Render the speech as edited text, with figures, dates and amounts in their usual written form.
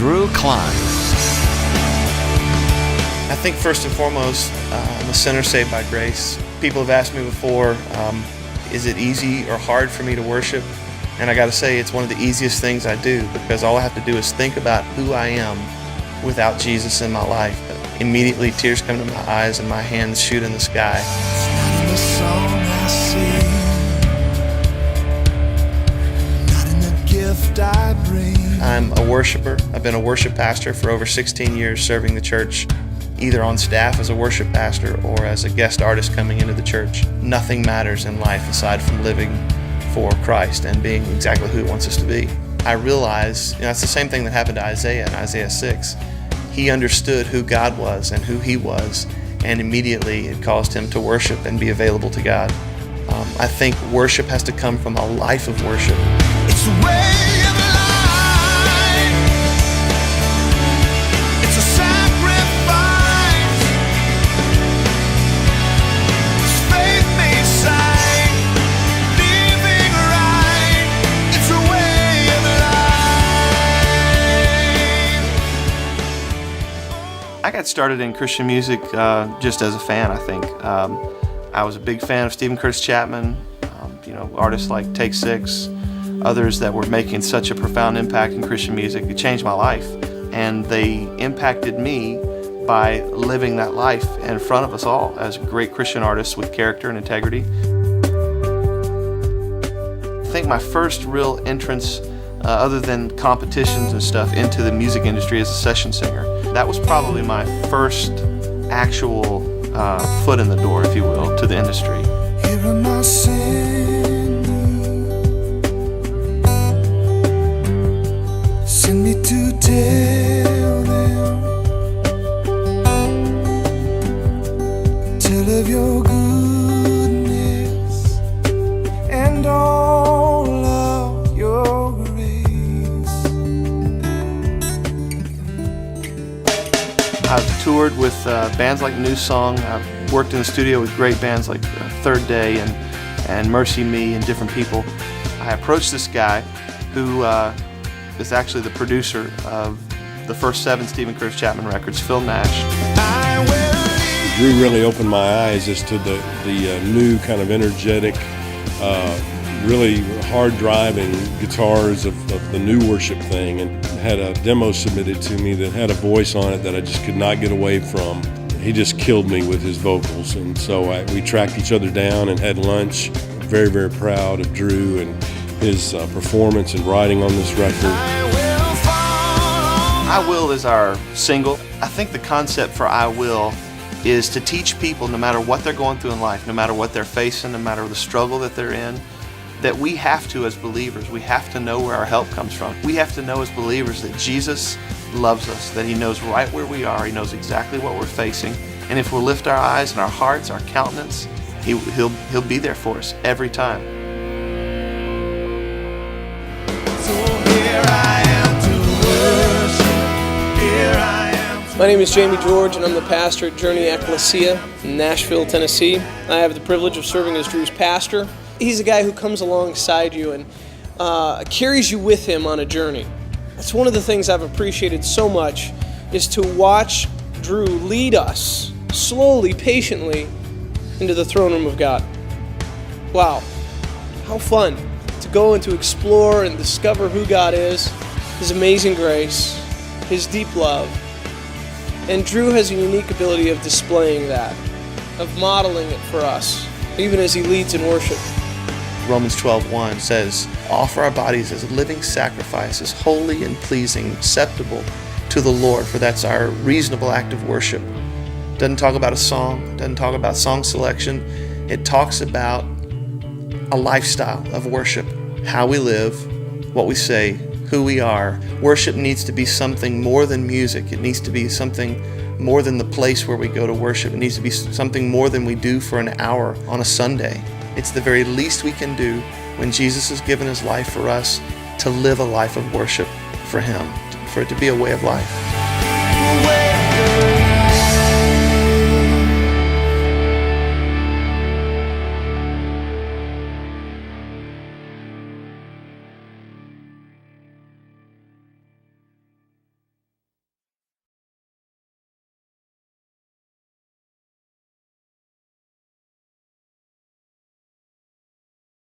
Drew Cline. I think first and foremost, I'm a sinner saved by grace. People have asked me before, is it easy or hard for me to worship? And I got to say, it's one of the easiest things I do, because all I have to do is think about who I am without Jesus in my life. Immediately tears come to my eyes and my hands shoot in the sky. It's not in the song I sing, not in the gift I bring. I'm a worshiper. I've been a worship pastor for over 16 years, serving the church either on staff as a worship pastor or as a guest artist coming into the church. Nothing matters in life aside from living for Christ and being exactly who He wants us to be. I realize, it's the same thing that happened to Isaiah in Isaiah 6. He understood who God was and who he was, and immediately it caused him to worship and be available to God. I think worship has to come from a life of worship. It's a way of life. It's a sacrifice. It's faith made sight. Living right. It's a way of life. I got started in Christian music just as a fan, I think. I was a big fan of Stephen Curtis Chapman, artists like Take Six, others that were making such a profound impact in Christian music. It changed my life, and they impacted me by living that life in front of us all as great Christian artists with character and integrity. I think my first real entrance, other than competitions and stuff, into the music industry as a session singer. That was probably my first actual foot in the door, if you will, to the industry. Here am I sending, send me to tell them, tell of your goodness and all of your grace. I've toured with bands like New Song. I've worked in the studio with great bands like Third Day and Mercy Me and different people. I approached this guy who is actually the producer of the first 7 Stephen Curtis Chapman records, Phil Nash. Drew really opened my eyes as to the new kind of energetic, really hard-driving guitars of the new worship thing, and had a demo submitted to me that had a voice on it that I just could not get away from. He just killed me with his vocals, and so we tracked each other down and had lunch. Very, very proud of Drew and his performance and writing on this record. I Will is our single. I think the concept for I Will is to teach people, no matter what they're going through in life, no matter what they're facing, no matter the struggle that they're in, that we have to, as believers, we have to know where our help comes from. We have to know as believers that Jesus loves us, that He knows right where we are, He knows exactly what we're facing, and if we'll lift our eyes and our hearts, our countenance, He'll be there for us every time. So here I am to worship. Here I am. My name is Jamie George, and I'm the pastor at Journey Ecclesia in Nashville, Tennessee. I have the privilege of serving as Drew's pastor. He's a guy who comes alongside you and carries you with him on a journey. That's one of the things I've appreciated so much, is to watch Drew lead us slowly, patiently into the throne room of God. Wow, how fun to go and to explore and discover who God is, His amazing grace, His deep love. And Drew has a unique ability of displaying that, of modeling it for us, even as he leads in worship. Romans 12:1 says, offer our bodies as living sacrifices, holy and pleasing, acceptable to the Lord, for that's our reasonable act of worship. Doesn't talk about a song, doesn't talk about song selection. It talks about a lifestyle of worship, how we live, what we say, who we are. Worship needs to be something more than music. It needs to be something more than the place where we go to worship. It needs to be something more than we do for an hour on a Sunday. It's the very least we can do when Jesus has given His life for us, to live a life of worship for Him, for it to be a way of life.